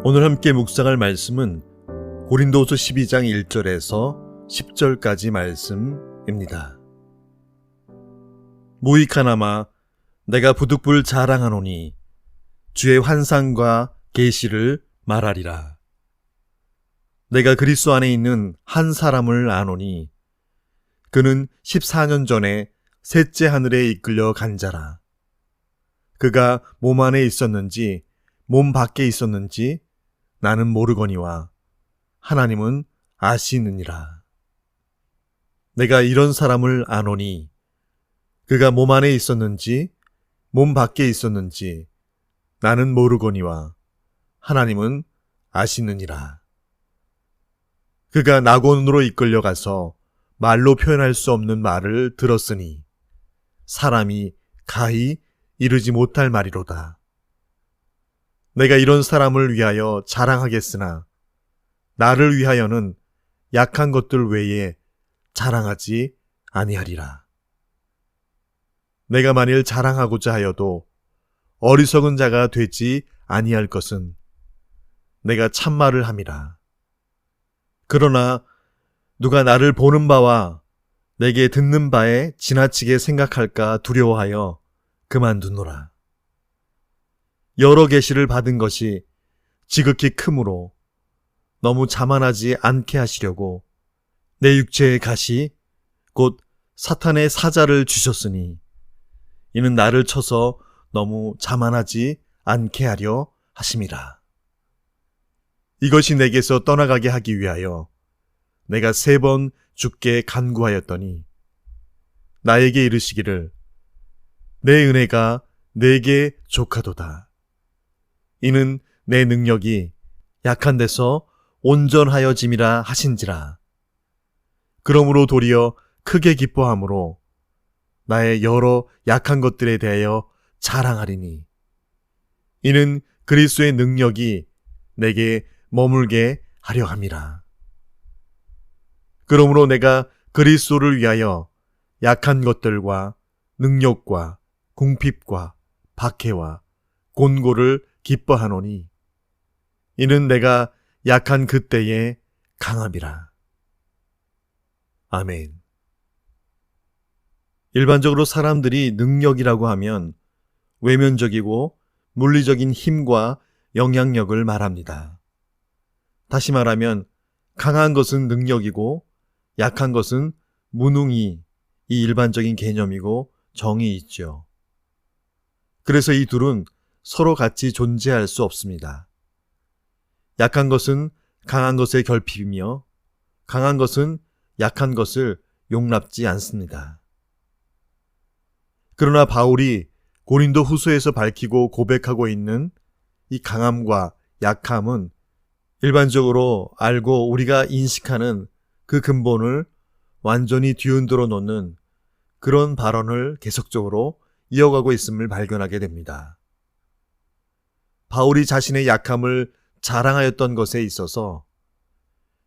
오늘 함께 묵상할 말씀은 고린도후서 12장 1절에서 10절까지 말씀입니다. 무익하나마 내가 부득불 자랑하노니 주의 환상과 계시를 말하리라. 내가 그리스도 안에 있는 한 사람을 아노니 그는 14년 전에 셋째 하늘에 이끌려 간 자라. 그가 몸 안에 있었는지 몸 밖에 있었는지 나는 모르거니와 하나님은 아시느니라. 내가 이런 사람을 아노니 그가 몸 안에 있었는지 몸 밖에 있었는지 나는 모르거니와 하나님은 아시느니라. 그가 낙원으로 이끌려가서 말로 표현할 수 없는 말을 들었으니 사람이 가히 이르지 못할 말이로다. 내가 이런 사람을 위하여 자랑하겠으나 나를 위하여는 약한 것들 외에 자랑하지 아니하리라. 내가 만일 자랑하고자 하여도 어리석은 자가 되지 아니할 것은 내가 참말을 함이라. 그러나 누가 나를 보는 바와 내게 듣는 바에 지나치게 생각할까 두려워하여 그만두노라. 여러 계시를 받은 것이 지극히 크므로 너무 자만하지 않게 하시려고 내 육체의 가시 곧 사탄의 사자를 주셨으니 이는 나를 쳐서 너무 자만하지 않게 하려 하심이라. 이것이 내게서 떠나가게 하기 위하여 내가 3번 주께 간구하였더니 나에게 이르시기를 내 은혜가 내게 족하도다. 이는 내 능력이 약한 데서 온전하여짐이라 하신지라. 그러므로 도리어 크게 기뻐함으로 나의 여러 약한 것들에 대하여 자랑하리니 이는 그리스도의 능력이 내게 머물게 하려 함이라. 그러므로 내가 그리스도를 위하여 약한 것들과 능력과 궁핍과 박해와 곤고를 기뻐하노니 이는 내가 약한 그때에 강함이라. 아멘. 일반적으로 사람들이 능력이라고 하면 외면적이고 물리적인 힘과 영향력을 말합니다. 다시 말하면 강한 것은 능력이고 약한 것은 무능이 이 일반적인 개념이고 정이 있죠. 그래서 이 둘은 서로 같이 존재할 수 없습니다. 약한 것은 강한 것의 결핍이며 강한 것은 약한 것을 용납지 않습니다. 그러나 바울이 고린도 후서에서 밝히고 고백하고 있는 이 강함과 약함은 일반적으로 알고 우리가 인식하는 그 근본을 완전히 뒤흔들어 놓는 그런 발언을 계속적으로 이어가고 있음을 발견하게 됩니다. 바울이 자신의 약함을 자랑하였던 것에 있어서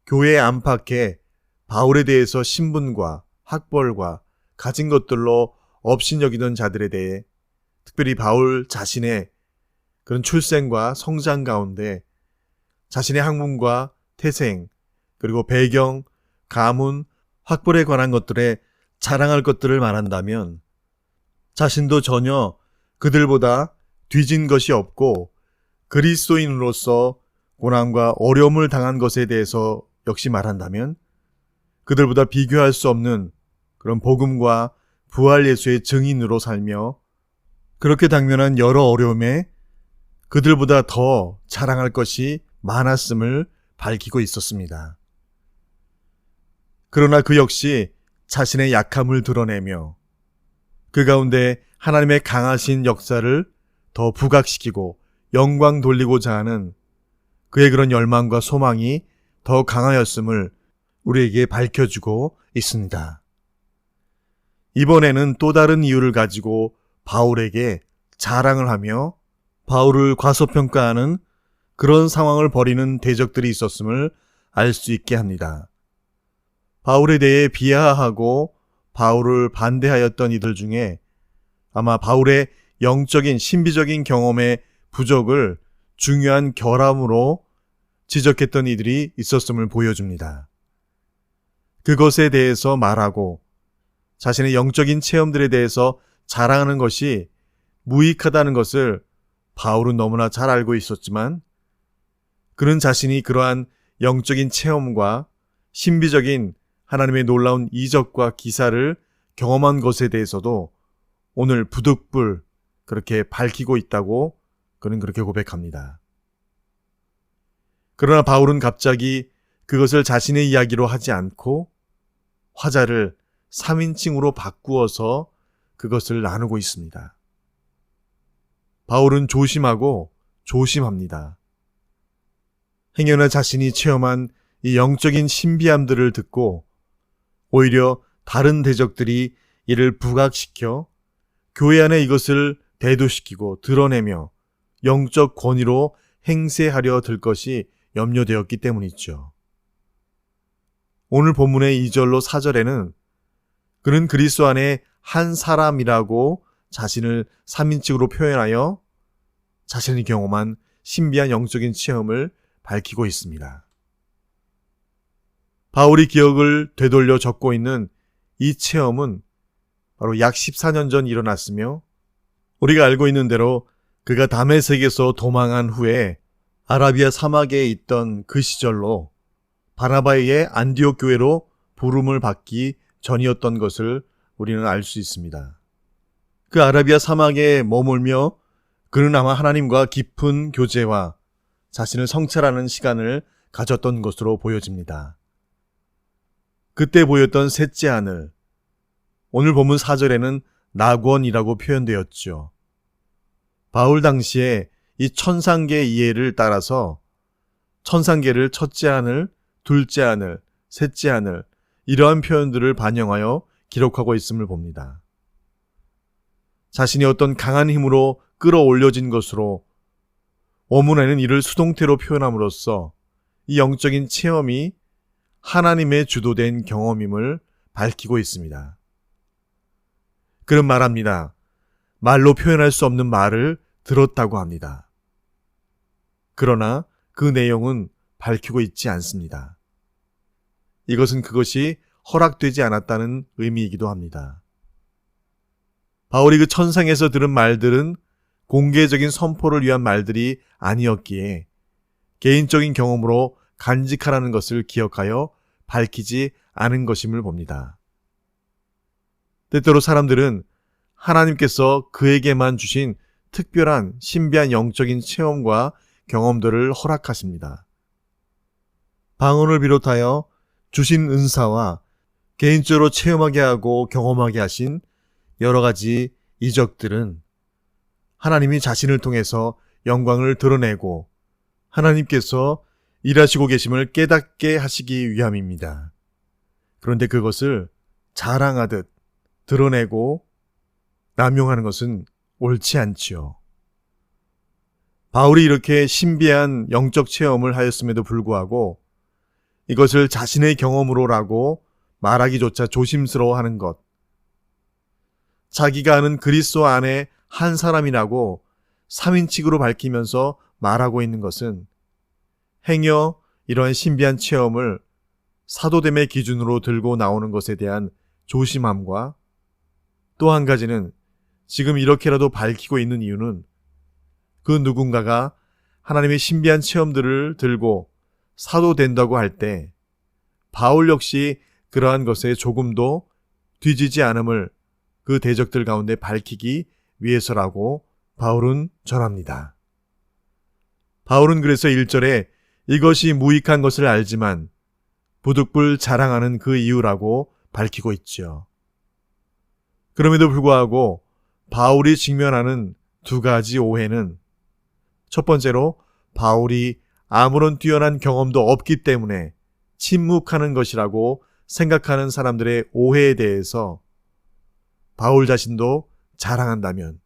교회 안팎에 바울에 대해서 신분과 학벌과 가진 것들로 업신여기던 자들에 대해 특별히 바울 자신의 그런 출생과 성장 가운데 자신의 학문과 태생 그리고 배경, 가문, 학벌에 관한 것들에 자랑할 것들을 말한다면 자신도 전혀 그들보다 뒤진 것이 없고 그리스도인으로서 고난과 어려움을 당한 것에 대해서 역시 말한다면 그들보다 비교할 수 없는 그런 복음과 부활 예수의 증인으로 살며 그렇게 당면한 여러 어려움에 그들보다 더 자랑할 것이 많았음을 밝히고 있었습니다. 그러나 그 역시 자신의 약함을 드러내며 그 가운데 하나님의 강하신 역사를 더 부각시키고 영광 돌리고자 하는 그의 그런 열망과 소망이 더 강하였음을 우리에게 밝혀주고 있습니다. 이번에는 또 다른 이유를 가지고 바울에게 자랑을 하며 바울을 과소평가하는 그런 상황을 벌이는 대적들이 있었음을 알 수 있게 합니다. 바울에 대해 비하하고 바울을 반대하였던 이들 중에 아마 바울의 영적인 신비적인 경험의 부족을 중요한 결함으로 지적했던 이들이 있었음을 보여줍니다. 그것에 대해서 말하고 자신의 영적인 체험들에 대해서 자랑하는 것이 무익하다는 것을 바울은 너무나 잘 알고 있었지만 그는 자신이 그러한 영적인 체험과 신비적인 하나님의 놀라운 이적과 기사를 경험한 것에 대해서도 오늘 부득불 그렇게 밝히고 있다고 그는 그렇게 고백합니다. 그러나 바울은 갑자기 그것을 자신의 이야기로 하지 않고 화자를 3인칭으로 바꾸어서 그것을 나누고 있습니다. 바울은 조심하고 조심합니다. 행여나 자신이 체험한 이 영적인 신비함들을 듣고 오히려 다른 대적들이 이를 부각시켜 교회 안에 이것을 대두시키고 드러내며 영적 권위로 행세하려 들 것이 염려되었기 때문이죠. 오늘 본문의 2절로 4절에는 그는 그리스도 안에 한 사람이라고 자신을 3인칭으로 표현하여 자신이 경험한 신비한 영적인 체험을 밝히고 있습니다. 바울이 기억을 되돌려 적고 있는 이 체험은 바로 약 14년 전 일어났으며 우리가 알고 있는 대로 그가 다메섹에서 도망한 후에 아라비아 사막에 있던 그 시절로 바나바의 안디옥 교회로 부름을 받기 전이었던 것을 우리는 알 수 있습니다. 그 아라비아 사막에 머물며 그는 아마 하나님과 깊은 교제와 자신을 성찰하는 시간을 가졌던 것으로 보여집니다. 그때 보였던 셋째 하늘, 오늘 본문 4절에는 낙원이라고 표현되었죠. 바울 당시에 이 천상계 이해를 따라서 천상계를 첫째 하늘, 둘째 하늘, 셋째 하늘 이러한 표현들을 반영하여 기록하고 있음을 봅니다. 자신이 어떤 강한 힘으로 끌어올려진 것으로 원문에는 이를 수동태로 표현함으로써 이 영적인 체험이 하나님의 주도된 경험임을 밝히고 있습니다. 그는 말합니다. 말로 표현할 수 없는 말을 들었다고 합니다. 그러나 그 내용은 밝히고 있지 않습니다. 이것은 그것이 허락되지 않았다는 의미이기도 합니다. 바울이 그 천상에서 들은 말들은 공개적인 선포를 위한 말들이 아니었기에 개인적인 경험으로 간직하라는 것을 기억하여 밝히지 않은 것임을 봅니다. 때때로 사람들은 하나님께서 그에게만 주신 특별한 신비한 영적인 체험과 경험들을 허락하십니다. 방언을 비롯하여 주신 은사와 개인적으로 체험하게 하고 경험하게 하신 여러 가지 이적들은 하나님이 자신을 통해서 영광을 드러내고 하나님께서 일하시고 계심을 깨닫게 하시기 위함입니다. 그런데 그것을 자랑하듯 드러내고 남용하는 것은 옳지 않지요. 바울이 이렇게 신비한 영적 체험을 하였음에도 불구하고 이것을 자신의 경험으로라고 말하기조차 조심스러워하는 것, 자기가 아는 그리스도 안에 한 사람이라고 3인칭으로 밝히면서 말하고 있는 것은 행여 이러한 신비한 체험을 사도됨의 기준으로 들고 나오는 것에 대한 조심함과 또 한 가지는 지금 이렇게라도 밝히고 있는 이유는 그 누군가가 하나님의 신비한 체험들을 들고 사도된다고 할 때 바울 역시 그러한 것에 조금도 뒤지지 않음을 그 대적들 가운데 밝히기 위해서라고 바울은 전합니다. 바울은 그래서 1절에 이것이 무익한 것을 알지만 부득불 자랑하는 그 이유라고 밝히고 있죠. 그럼에도 불구하고 바울이 직면하는 두 가지 오해는 첫 번째로 바울이 아무런 뛰어난 경험도 없기 때문에 침묵하는 것이라고 생각하는 사람들의 오해에 대해서 바울 자신도 자랑한다면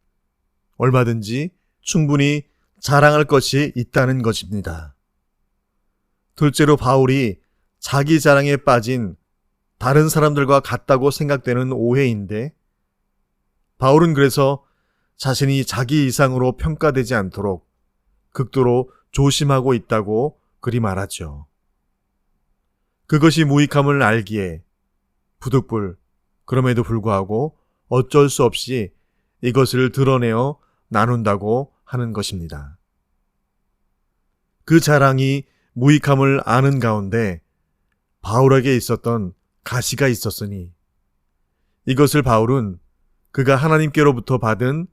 얼마든지 충분히 자랑할 것이 있다는 것입니다. 둘째로 바울이 자기 자랑에 빠진 다른 사람들과 같다고 생각되는 오해인데 바울은 그래서 자신이 자기 이상으로 평가되지 않도록 극도로 조심하고 있다고 그리 말하죠. 그것이 무익함을 알기에 부득불 그럼에도 불구하고 어쩔 수 없이 이것을 드러내어 나눈다고 하는 것입니다. 그 자랑이 무익함을 아는 가운데 바울에게 있었던 가시가 있었으니 이것을 바울은 그가 하나님께로부터 받은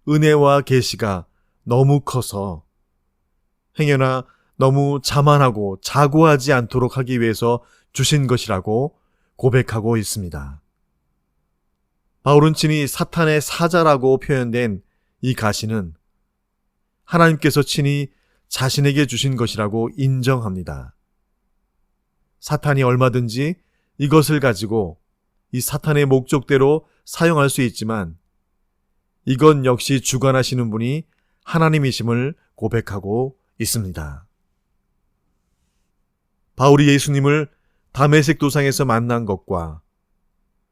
은혜와 계시가 너무 커서 행여나 너무 자만하고 자고하지 않도록 하기 위해서 주신 것이라고 고백하고 있습니다. 바울은 친히 사탄의 사자라고 표현된 이 가시는 하나님께서 친히 자신에게 주신 것이라고 인정합니다. 사탄이 얼마든지 이것을 가지고 이 사탄의 목적대로 사용할 수 있지만 이건 역시 주관하시는 분이 하나님이심을 고백하고 있습니다. 바울이 예수님을 다메섹 도상에서 만난 것과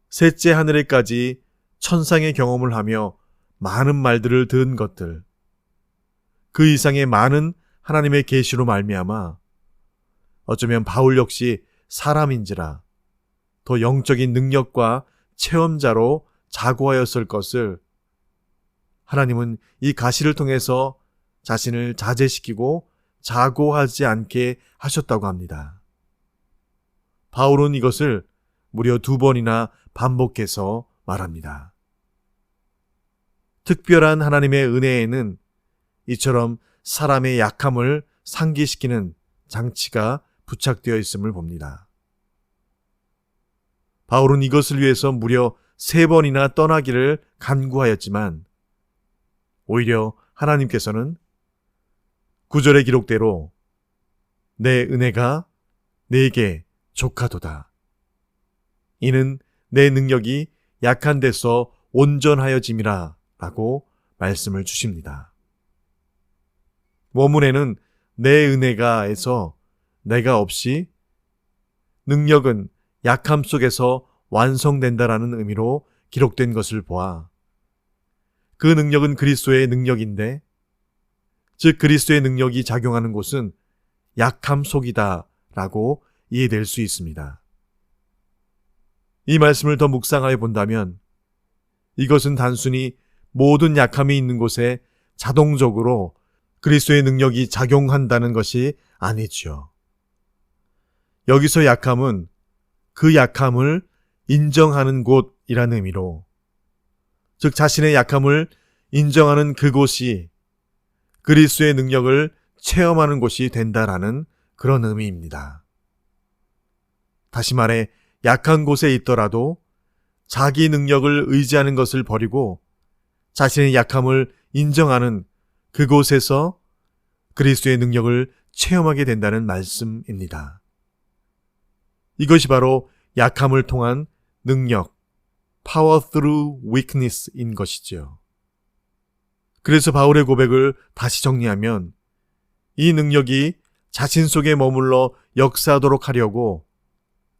셋째 하늘에까지 천상의 경험을 하며 많은 말들을 들은 것들, 그 이상의 많은 하나님의 계시로 말미암아 어쩌면 바울 역시 사람인지라 더 영적인 능력과 체험자로 자고하였을 것을 하나님은 이 가시를 통해서 자신을 자제시키고 자고하지 않게 하셨다고 합니다. 바울은 이것을 무려 2번이나 반복해서 말합니다. 특별한 하나님의 은혜에는 이처럼 사람의 약함을 상기시키는 장치가 부착되어 있음을 봅니다. 바울은 이것을 위해서 무려 3번이나 떠나기를 간구하였지만 오히려 하나님께서는 9절의 기록대로 내 은혜가 네게 족하도다. 이는 내 능력이 약한 데서 온전하여짐이라 라고 말씀을 주십니다. 원문에는 내 은혜가에서 내가 없이 능력은 약함 속에서 완성된다라는 의미로 기록된 것을 보아 그 능력은 그리스도의 능력인데 즉 그리스도의 능력이 작용하는 곳은 약함 속이다 라고 이해될 수 있습니다. 이 말씀을 더 묵상하여 본다면 이것은 단순히 모든 약함이 있는 곳에 자동적으로 그리스도의 능력이 작용한다는 것이 아니죠. 여기서 약함은 그 약함을 인정하는 곳이라는 의미로 즉 자신의 약함을 인정하는 그곳이 그리스도의 능력을 체험하는 곳이 된다라는 그런 의미입니다. 다시 말해 약한 곳에 있더라도 자기 능력을 의지하는 것을 버리고 자신의 약함을 인정하는 그곳에서 그리스도의 능력을 체험하게 된다는 말씀입니다. 이것이 바로 약함을 통한 능력, power through weakness인 것이죠. 그래서 바울의 고백을 다시 정리하면 이 능력이 자신 속에 머물러 역사하도록 하려고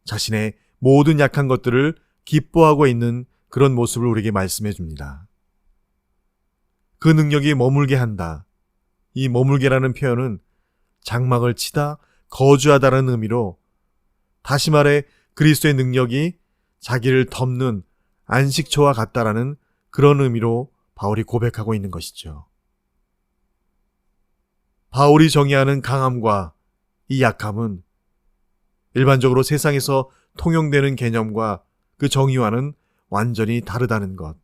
자신의 모든 약한 것들을 기뻐하고 있는 그런 모습을 우리에게 말씀해 줍니다. 그 능력이 머물게 한다. 이 머물게라는 표현은 장막을 치다, 거주하다라는 의미로 다시 말해 그리스도의 능력이 자기를 덮는 안식처와 같다라는 그런 의미로 바울이 고백하고 있는 것이죠. 바울이 정의하는 강함과 이 약함은 일반적으로 세상에서 통용되는 개념과 그 정의와는 완전히 다르다는 것.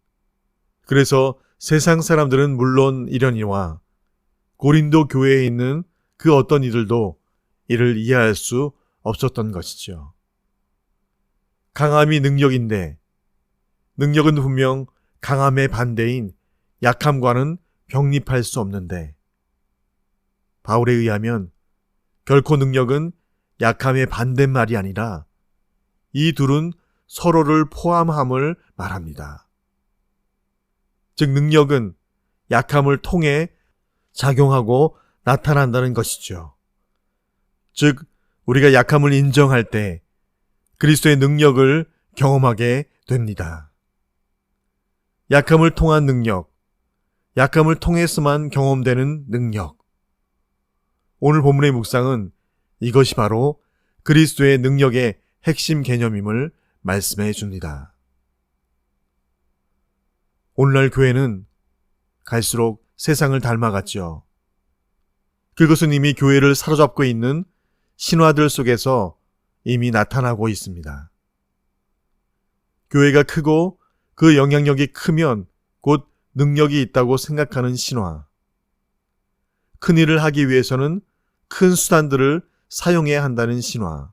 그래서 세상 사람들은 물론 이러니와 고린도 교회에 있는 그 어떤 이들도 이를 이해할 수 없었던 것이죠. 강함이 능력인데 능력은 분명 강함의 반대인 약함과는 병립할 수 없는데 바울에 의하면 결코 능력은 약함의 반대말이 아니라 이 둘은 서로를 포함함을 말합니다. 즉 능력은 약함을 통해 작용하고 나타난다는 것이죠. 즉 우리가 약함을 인정할 때 그리스도의 능력을 경험하게 됩니다. 약함을 통한 능력, 약함을 통해서만 경험되는 능력. 오늘 본문의 묵상은 이것이 바로 그리스도의 능력의 핵심 개념임을 말씀해 줍니다. 오늘날 교회는 갈수록 세상을 닮아갔죠. 그것은 이미 교회를 사로잡고 있는 신화들 속에서 이미 나타나고 있습니다. 교회가 크고 그 영향력이 크면 곧 능력이 있다고 생각하는 신화. 큰 일을 하기 위해서는 큰 수단들을 사용해야 한다는 신화.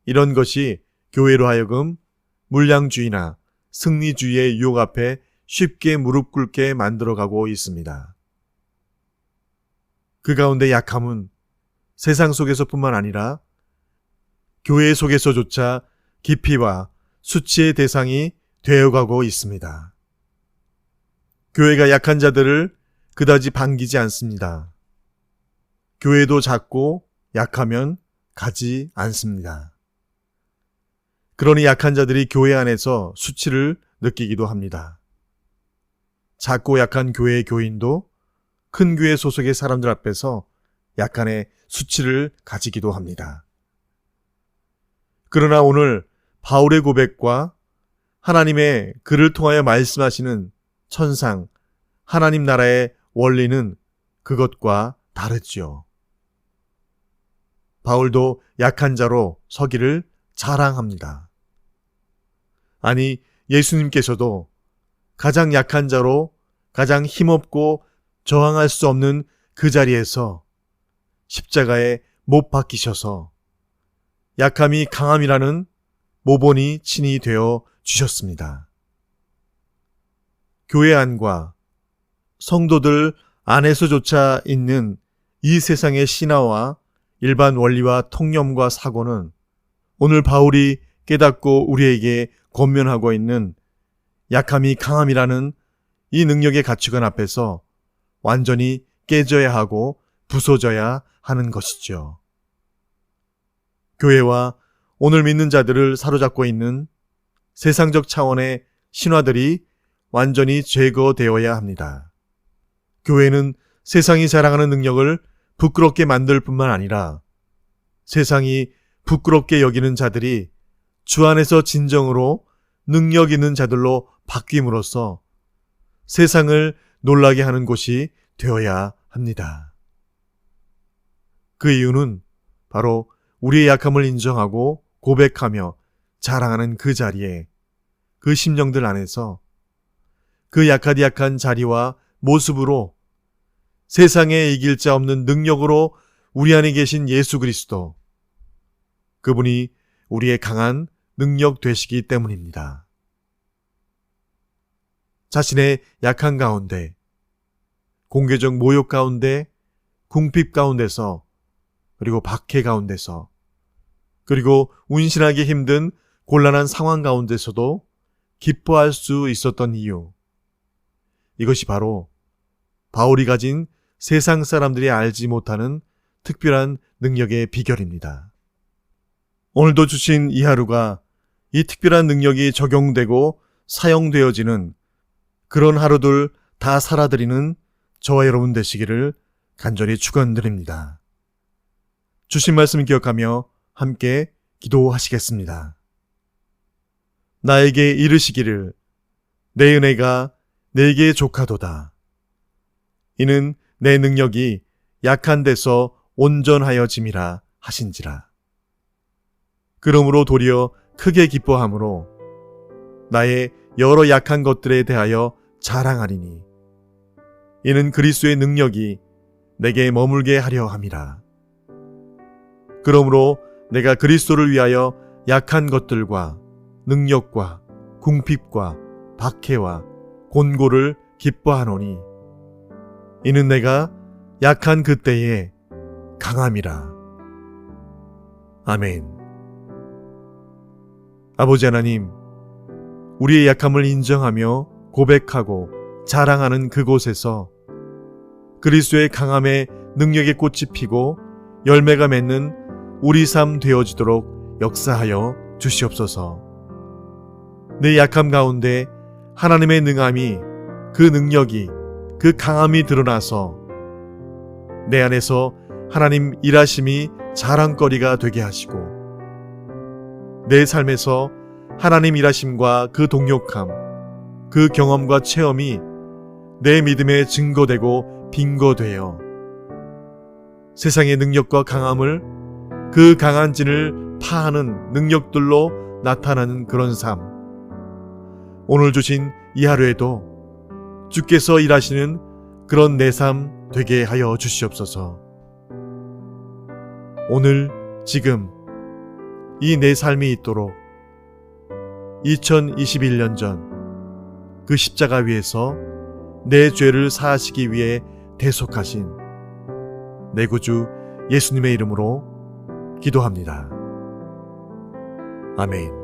이런 것이 교회로 하여금 물량주의나 승리주의의 유혹 앞에 쉽게 무릎 꿇게 만들어가고 있습니다. 그 가운데 약함은 세상 속에서뿐만 아니라 교회 속에서조차 기피와 수치의 대상이 되어가고 있습니다. 교회가 약한 자들을 그다지 반기지 않습니다. 교회도 작고 약하면 가지 않습니다. 그러니 약한 자들이 교회 안에서 수치를 느끼기도 합니다. 작고 약한 교회의 교인도 큰 교회 소속의 사람들 앞에서 약간의 수치를 가지기도 합니다. 그러나 오늘 바울의 고백과 하나님의 그를 통하여 말씀하시는 천상, 하나님 나라의 원리는 그것과 다르지요. 바울도 약한 자로 서기를 자랑합니다. 아니, 예수님께서도 가장 약한 자로 가장 힘없고 저항할 수 없는 그 자리에서 십자가에 못 박히셔서 약함이 강함이라는 모본이 친히 되어 주셨습니다. 교회 안과 성도들 안에서조차 있는 이 세상의 신화와 일반 원리와 통념과 사고는 오늘 바울이 깨닫고 우리에게 권면하고 있는 약함이 강함이라는 이 능력의 가치관 앞에서 완전히 깨져야 하고 부서져야 하는 것이죠. 교회와 오늘 믿는 자들을 사로잡고 있는 세상적 차원의 신화들이 완전히 제거되어야 합니다. 교회는 세상이 자랑하는 능력을 부끄럽게 만들 뿐만 아니라 세상이 부끄럽게 여기는 자들이 주 안에서 진정으로 능력 있는 자들로 바뀜으로써 세상을 놀라게 하는 곳이 되어야 합니다. 그 이유는 바로 우리의 약함을 인정하고 고백하며 자랑하는 그 자리에 그 심령들 안에서 그 약한 자리와 모습으로 세상에 이길 자 없는 능력으로 우리 안에 계신 예수 그리스도, 그분이 우리의 강한 능력 되시기 때문입니다. 자신의 약한 가운데, 공개적 모욕 가운데, 궁핍 가운데서, 그리고 박해 가운데서, 그리고 운신하기 힘든 곤란한 상황 가운데서도 기뻐할 수 있었던 이유, 이것이 바로 바울이 가진 세상 사람들이 알지 못하는 특별한 능력의 비결입니다. 오늘도 주신 이 하루가 이 특별한 능력이 적용되고 사용되어지는 그런 하루들 다 살아드리는 저와 여러분 되시기를 간절히 축원드립니다. 주신 말씀 기억하며 함께 기도하시겠습니다. 나에게 이르시기를 내 은혜가 내게 족하도다. 이는 내 능력이 약한 데서 온전하여짐이라 하신지라. 그러므로 도리어 크게 기뻐함으로 나의 여러 약한 것들에 대하여 자랑하리니 이는 그리스도의 능력이 내게 머물게 하려 함이라. 그러므로 내가 그리스도를 위하여 약한 것들과 능력과 궁핍과 박해와 곤고를 기뻐하노니 이는 내가 약한 그때에 강함이라. 아멘. 아버지 하나님, 우리의 약함을 인정하며 고백하고 자랑하는 그곳에서 그리스도의 강함의 능력의 꽃이 피고 열매가 맺는 우리 삶 되어지도록 역사하여 주시옵소서. 내 약함 가운데 하나님의 능함이, 그 능력이, 그 강함이 드러나서 내 안에서 하나님 일하심이 자랑거리가 되게 하시고 내 삶에서 하나님 일하심과 그 동역함, 그 경험과 체험이 내 믿음의 증거되고 빙거되어 세상의 능력과 강함을 그 강한 진을 파하는 능력들로 나타나는 그런 삶. 오늘 주신 이 하루에도 주께서 일하시는 그런 내 삶 되게 하여 주시옵소서. 오늘 지금 이 내 삶이 있도록 2021년 전 그 십자가 위에서 내 죄를 사하시기 위해 대속하신 내 구주 예수님의 이름으로 기도합니다. 아멘.